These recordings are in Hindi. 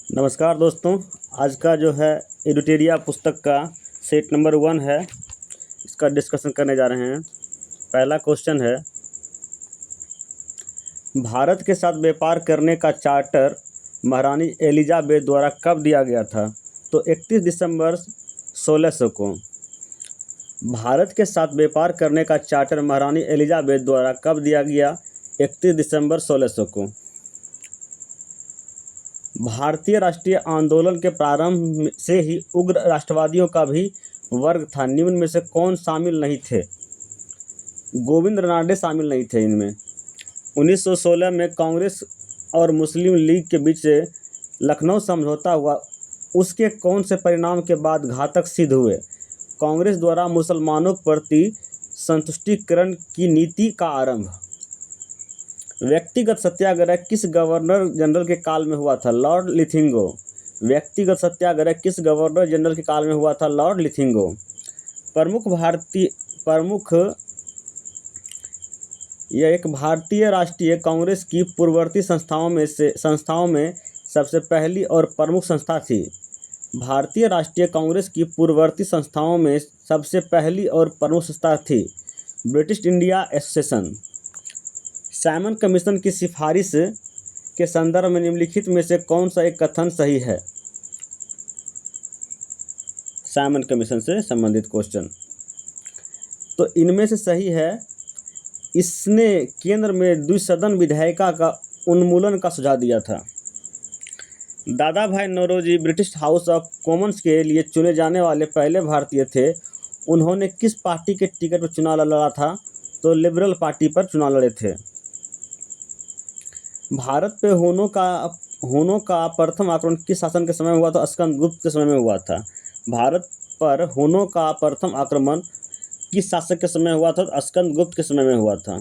नमस्कार दोस्तों। आज का जो है एडिटोरिया पुस्तक का सेट नंबर 1 है, इसका डिस्कशन करने जा रहे हैं। पहला क्वेश्चन है, भारत के साथ व्यापार करने का चार्टर महारानी एलिजाबेथ द्वारा कब दिया गया था? तो 31 दिसंबर 1600 को। भारत के साथ व्यापार करने का चार्टर महारानी एलिजाबेथ द्वारा कब दिया गया? 31 दिसंबर 1600 को। भारतीय राष्ट्रीय आंदोलन के प्रारंभ से ही उग्र राष्ट्रवादियों का भी वर्ग था। निम्न में से कौन शामिल नहीं थे? गोविंद रनाडे शामिल नहीं थे इनमें। 1916 में कांग्रेस और मुस्लिम लीग के बीच लखनऊ समझौता हुआ, उसके कौन से परिणाम के बाद घातक सिद्ध हुए? कांग्रेस द्वारा मुसलमानों के प्रति संतुष्टिकरण की नीति का आरंभ। व्यक्तिगत सत्याग्रह किस गवर्नर जनरल के काल में हुआ था? लॉर्ड लिथिंगो। व्यक्तिगत सत्याग्रह किस गवर्नर जनरल के काल में हुआ था? लॉर्ड लिथिंगो। यह एक भारतीय राष्ट्रीय कांग्रेस की पूर्ववर्ती संस्थाओं में सबसे पहली और प्रमुख संस्था थी। भारतीय राष्ट्रीय कांग्रेस की पूर्ववर्ती संस्थाओं में सबसे पहली और प्रमुख संस्था थी British India association. Simon commission की सिफारिश के संदर्भ में निम्नलिखित में से कौन सा एक कथन सही है? साइमन कमीशन से संबंधित क्वेश्चन, तो इनमें से सही है, इसने केंद्र में द्विसदन विधेयिका का उन्मूलन का सुझाव दिया था। Dadabhai Naoroji British House of Commons के लिए चुने जाने वाले पहले भारतीय थे। उन्होंने किस पार्टी के टिकट पर चुनाव लड़ा था? तो लिबरल पार्टी पर चुनाव लड़े थे। भारत पे हुनों का प्रथम आक्रमण किस शासन के समय में हुआ था? स्कंदगुप्त के समय में हुआ था। भारत पर हुनों का प्रथम आक्रमण किस शासक के समय हुआ था? स्कंदगुप्त के समय में हुआ था।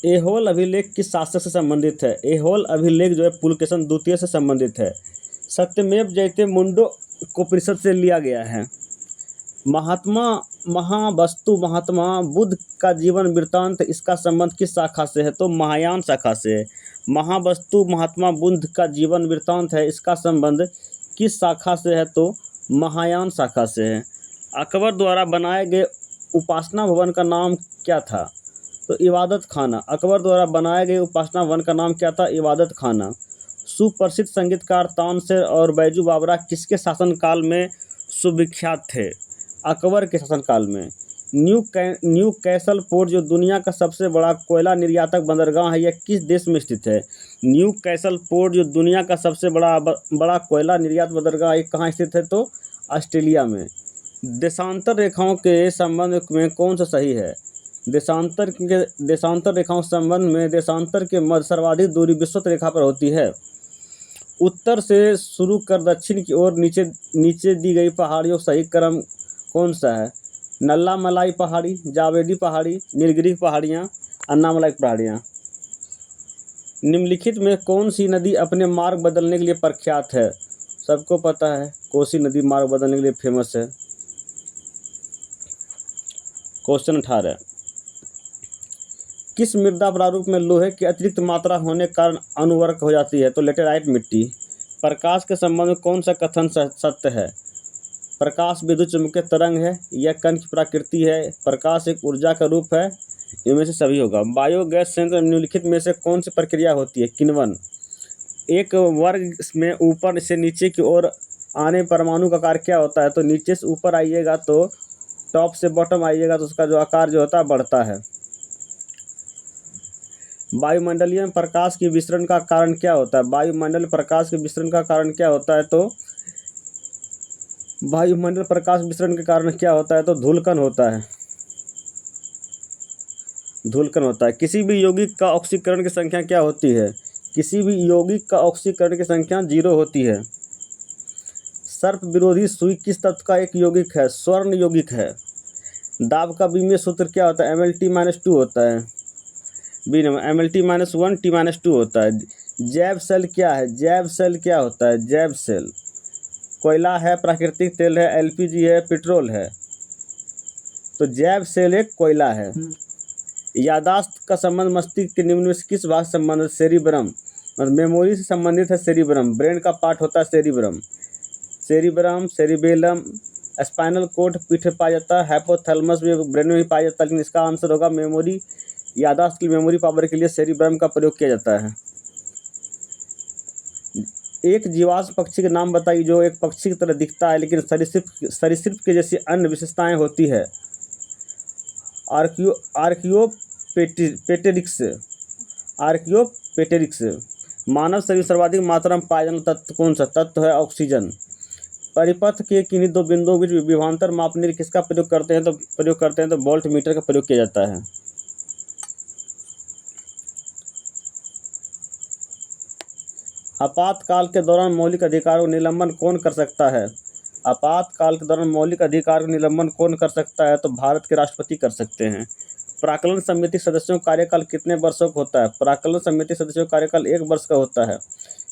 ऐहोल अभिलेख किस शासक से संबंधित है? ऐहोल अभिलेख जो है पुलकेशन द्वितीय से संबंधित है। सत्यमेव जयते मुंडो उपनिषद से लिया गया है। महात्मा बुद्ध का जीवन वृत्तांत, इसका संबंध किस शाखा से है? तो महायान शाखा से है। महात्मा बुद्ध का जीवन वृत्तांत है, इसका संबंध किस शाखा से है? तो महायान शाखा से है। अकबर द्वारा बनाए गए उपासना भवन का नाम क्या था? तो इबादत खाना। अकबर द्वारा बनाए गए उपासना भवन का नाम क्या था? इबादत खाना। सुप्रसिद्ध संगीतकार तानसेन और बैजू बावरा किसके शासनकाल में सुविख्यात थे? अकबर के शासनकाल में। न्यू कैसल पोर्ट जो दुनिया का सबसे बड़ा कोयला निर्यातक बंदरगाह है, यह किस देश में स्थित है? न्यू कैसल पोर्ट जो दुनिया का सबसे बड़ा कोयला निर्यात बंदरगाह है, कहाँ स्थित है? तो ऑस्ट्रेलिया में। देशांतर रेखाओं के संबंध में कौन सा सही है? देशांतर रेखाओं संबंध में देशांतर के मध्य सर्वाधिक दूरी विषुवत रेखा पर होती है। उत्तर से शुरू कर दक्षिण की ओर नीचे दी गई पहाड़ियों का सही क्रम कौन सा है? नल्लामलाई पहाड़ी, जावेदी पहाड़ी, नीलगिरी पहाड़ियाँ, अन्नामलाई पहाड़ियाँ। निम्नलिखित में कौन सी नदी अपने मार्ग बदलने के लिए प्रख्यात है? सबको पता है, कोसी नदी मार्ग बदलने के लिए फेमस है। क्वेश्चन 18, किस मृदा प्रारूप में लोहे की अतिरिक्त मात्रा होने के कारण अनुवर्क हो जाती है? तो लेटेराइट मिट्टी। प्रकाश के संबंध में कौन सा कथन सत्य है? प्रकाश विद्युत चुम्बकीय तरंग है, यह कण की प्रकृति है, प्रकाश एक ऊर्जा का रूप है, इनमें से सभी होगा। बायोगैस संयंत्र में निम्नलिखित में से कौन सी प्रक्रिया होती है? किण्वन। एक वर्ग में ऊपर से नीचे की ओर आने परमाणु का आकार क्या होता है? तो नीचे से ऊपर आइएगा तो टॉप से बॉटम आइएगा तो उसका जो आकार जो होता है बढ़ता है। वायुमंडलीय प्रकाश के विसरण का कारण क्या होता है? वायुमंडल प्रकाश के विसरण का कारण क्या होता है? तो वायुमंडल प्रकाश विसरण के कारण क्या होता है? तो धूलकण होता है। किसी भी यौगिक का ऑक्सीकरण की संख्या क्या होती है? किसी भी यौगिक का ऑक्सीकरण की संख्या 0 होती है। सर्प विरोधी सुई किस तत्व का एक यौगिक है? स्वर्ण यौगिक है। दाब का विमीय सूत्र क्या होता है? MLT-2 होता है। बी नंबर MLT-1 T-2 होता है। जैव सेल क्या है? जैव सेल क्या होता है? जैव सेल कोयला है, प्राकृतिक तेल है, LPG है, पेट्रोल है। तो जैव सेल एक कोयला है। यादाश्त का संबंध मस्तिष्क के निम्न में से किस भाग से संबंधित? सेरिब्रम, मतलब मेमोरी से संबंधित है सेरिब्रम। ब्रेन का पार्ट होता है cerebrum. Cerebrum, cerebellum, spinal cord पीठ में पाया जाता है, हाइपोथैलेमस भी ब्रेन में भी पाया जाता है, लेकिन इसका आंसर होगा मेमोरी, यादाश्त की मेमोरी पावर के लिए सेरिब्रम का प्रयोग किया जाता है। एक जीवाश्म पक्षी के नाम बताइए जो एक पक्षी की तरह दिखता है लेकिन सरीसृप के जैसी अन्य विशेषताएं होती है। आर्कियोपेटेरिक्स। आर्कियोपेटेरिक्स। मानव शरीर में सर्वाधिक मात्रा में पाया जाने वाला तत्व कौन सा तत्व है? ऑक्सीजन। परिपथ के किन्हीं दो बिंदुओं के बीच विभवांतर मापने के लिए किसका प्रयोग करते हैं? तो वोल्ट मीटर का प्रयोग किया जाता है। आपातकाल के दौरान मौलिक अधिकारों का निलंबन कौन कर सकता है? आपातकाल के दौरान मौलिक अधिकार का निलंबन कौन कर सकता है? तो भारत के राष्ट्रपति कर सकते हैं। प्राक्कलन समिति सदस्यों का कार्यकाल कितने वर्षों का होता है? प्राक्कलन समिति सदस्यों का कार्यकाल 1 वर्ष का होता है।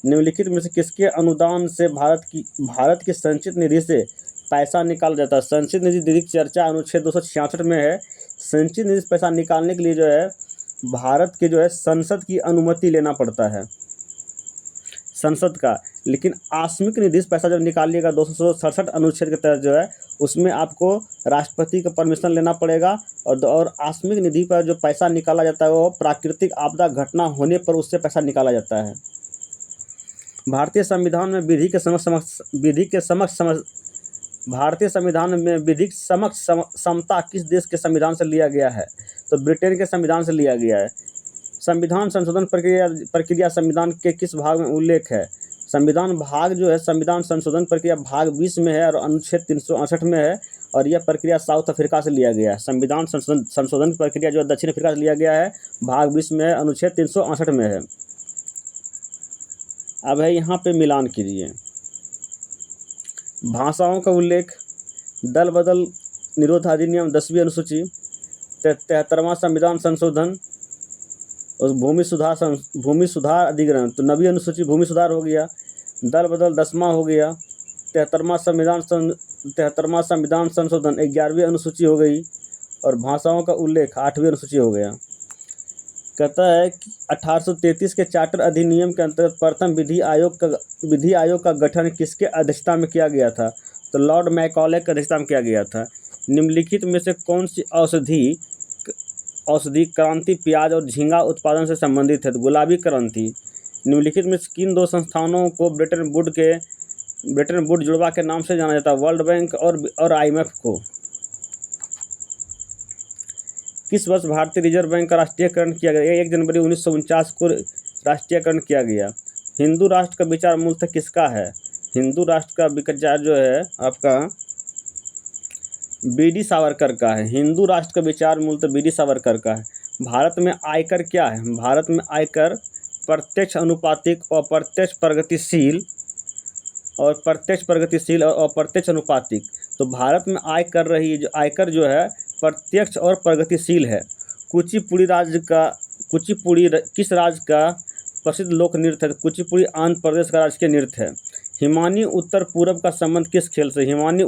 निम्नलिखित में से किसके अनुदान से भारत की संचित निधि से पैसा निकाला जाता है? संचित निधि की चर्चा अनुच्छेद 266 में है। संचित निधि से पैसा निकालने के लिए जो है भारत के जो है संसद की अनुमति लेना पड़ता है, संसद का। लेकिन आकस्मिक निधि से पैसा जब निकालिएगा 267 अनुच्छेद के तहत जो है उसमें आपको राष्ट्रपति का परमिशन लेना पड़ेगा। और आकस्मिक निधि पर जो पैसा निकाला जाता है वो प्राकृतिक आपदा घटना होने पर उससे पैसा निकाला जाता है। भारतीय संविधान में विधिक समक्ष समता किस देश के संविधान से लिया गया है? तो ब्रिटेन के संविधान से लिया गया है। संविधान संशोधन प्रक्रिया संविधान के किस भाग में उल्लेख है? संविधान भाग जो है संविधान संशोधन प्रक्रिया भाग 20 में है और अनुच्छेद 368 में है, और यह प्रक्रिया साउथ अफ्रीका से लिया गया है। संविधान संशोधन प्रक्रिया जो दक्षिण अफ्रीका से लिया गया है भाग 20 में है, अनुच्छेद 368 में है। अब है यहाँ पे मिलान कीजिए। भाषाओं का उल्लेख, दल बदल निरोध अधिनियम 10वीं अनुसूची, 73वां संविधान संशोधन और भूमि सुधार अधिग्रहण तो 9वीं अनुसूची भूमि सुधार हो गया। दल बदल 10वां हो गया। 73वां संविधान संशोधन 11वीं अनुसूची हो गई। और भाषाओं का उल्लेख 8वीं अनुसूची हो गया। कहता है कि 1833 के चार्टर अधिनियम के अंतर्गत प्रथम विधि आयोग का गठन किसके अध्यक्षता में किया गया था? तो लॉर्ड मैकॉले की अध्यक्षता में किया गया था। निम्नलिखित में से कौन सी औषधि क्रांति प्याज और झींगा उत्पादन से संबंधित है? तो गुलाबी क्रांति। निम्नलिखित में से किन दो संस्थानों को ब्रेटन वुड जुड़वा के नाम से जाना जाता है? वर्ल्ड बैंक और IMF को। किस वर्ष भारतीय रिजर्व बैंक का राष्ट्रीयकरण किया गया? 1 जनवरी 1949 को राष्ट्रीयकरण किया गया। हिंदू राष्ट्र का विचार मूलतः किसका है? हिंदू राष्ट्र का विचार जो है आपका BD सावरकर का है। हिंदू राष्ट्र का विचार मूलतः BD सावरकर का है। भारत में आयकर क्या है? भारत में आयकर प्रत्यक्ष अनुपातिक, अप्रत्यक्ष प्रगतिशील और अप्रत्यक्ष अनुपातिक। तो भारत में आयकर जो है प्रत्यक्ष और प्रगतिशील है। कुचिपुड़ी किस राज्य का प्रसिद्ध लोक नृत्य है? कुचिपुड़ी आंध्र प्रदेश का राजकीय नृत्य है। हिमानी उत्तर पूरब का संबंध किस खेल से? हिमानी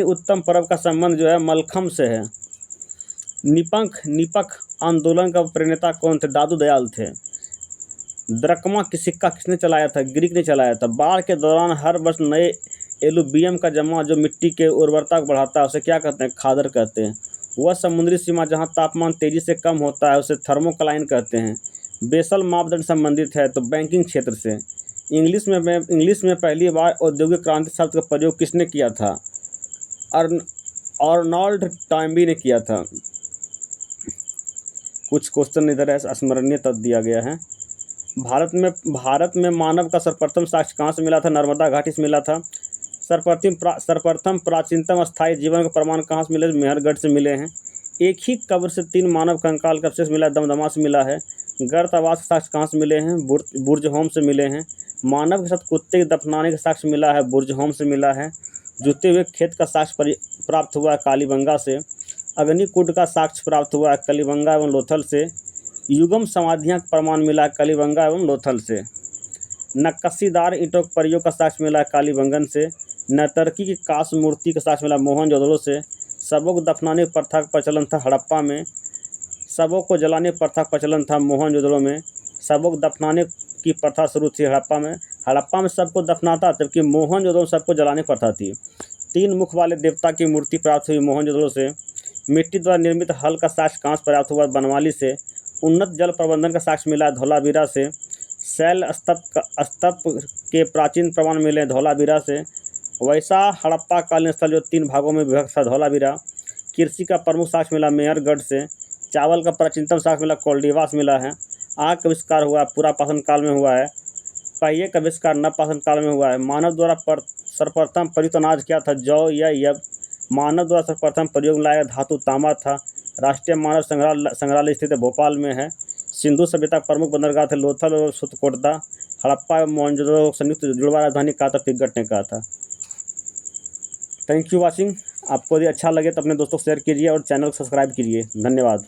उत्तम पर्व का संबंध जो है मलखम्ब से है। निपख आंदोलन का प्रणेता कौन थे? दादू दयाल थे। द्रकमा की सिक्का किसने चलाया था? ग्रीक ने चलाया था। बाढ़ के दौरान हर वर्ष नए एलुवियम का जमा जो मिट्टी के उर्वरता को बढ़ाता है उसे क्या कहते हैं? खादर कहते हैं। वह समुद्री सीमा जहां तापमान तेजी से कम होता है उसे थर्मोक्लाइन कहते हैं। बेसल मापदंड संबंधित है तो बैंकिंग क्षेत्र से। इंग्लिश में पहली बार औद्योगिक क्रांति शब्द का प्रयोग किसने किया था? आर्नोल्ड टॉयनबी ने किया था। कुछ क्वेश्चन इधर है स्मरणीय तथ्य दिया गया है। भारत में मानव का सर्वप्रथम साक्ष्य कहाँ से मिला था? नर्मदा घाटी से मिला था। सर्वप्रथम प्राचीनतम स्थायी जीवन का प्रमाण कहाँ से मिले? मेहरगढ़ से मिले हैं। एक ही कब्र से 3 मानव कंकाल का अवशेष मिला, दमदमा से मिला है। गर्त आवास के साक्ष्य कहाँ से मिले हैं? बुर्जहोम से मिले हैं। मानव के साथ कुत्ते के दफनाने का साक्ष्य मिला है, बुर्जहोम से मिला है। जुते हुए खेत का साक्ष्य प्राप्त हुआ है कालीबंगा से। अग्निकुंड का साक्ष्य प्राप्त हुआ है कलीबंगा एवं लोथल से। युगम समाधियाँ का प्रमाण मिला है कलीबंगा एवं लोथल से। नक्काशीदार ईंटों के प्रयोग का साक्ष्य मिला है कालीबंगन से। नर्तकी की कांस्य मूर्ति का साक्ष्य मिला मोहनजोदड़ो से। शवों को दफनाने की प्रथा का प्रचलन था हड़प्पा में। शवों को जलाने की प्रथा का प्रचलन था मोहनजोदड़ो में। शवों को दफनाने की प्रथा शुरू थी हड़प्पा में। हड़प्पा में सबको दफनाता, जबकि मोहनजोदड़ो में सबको जलाने की प्रथा थी। 3 मुख वाले देवता की मूर्ति प्राप्त हुई मोहनजोदड़ो से। मिट्टी द्वारा निर्मित हल का साक्ष्य कांस प्राप्त हुआ बनवाली से। उन्नत जल प्रबंधन का साक्ष्य मिला धौलावीरा से। शैल स्तप के प्राचीन प्रमाण मिले धौलावीरा से। वैसा हड़प्पा कालीन स्थल जो 3 भागों में विभक्त था धौलावीरा। कृषि का प्रमुख साक्ष्य मिला मेहरगढ़ से। चावल का प्राचीनतम साक्ष्य मिला कोल्डिवास मिला है। आग का आविष्कार हुआ पूरा पाषाण काल में हुआ है। पहिए का आविष्कार नवपाषाण काल में हुआ है। मानव द्वारा सर्वप्रथम प्रयुक्त अनाज क्या था? जौ या यब। मानव द्वारा सर्वप्रथम प्रयोग में लाया धातु तांबा था। राष्ट्रीय मानव संग्रहालय स्थित भोपाल में है। सिंधु सभ्यता का प्रमुख बंदरगाह थे लोथल और सुतकोटदा। हड़प्पा एवं मोहनजोदड़ो संयुक्त जुड़वा राजधानी कहा था? पिगट ने कहा था। Thank you watching. आपको यदि अच्छा लगे तो अपने दोस्तों को शेयर कीजिए और चैनल को सब्सक्राइब कीजिए। धन्यवाद।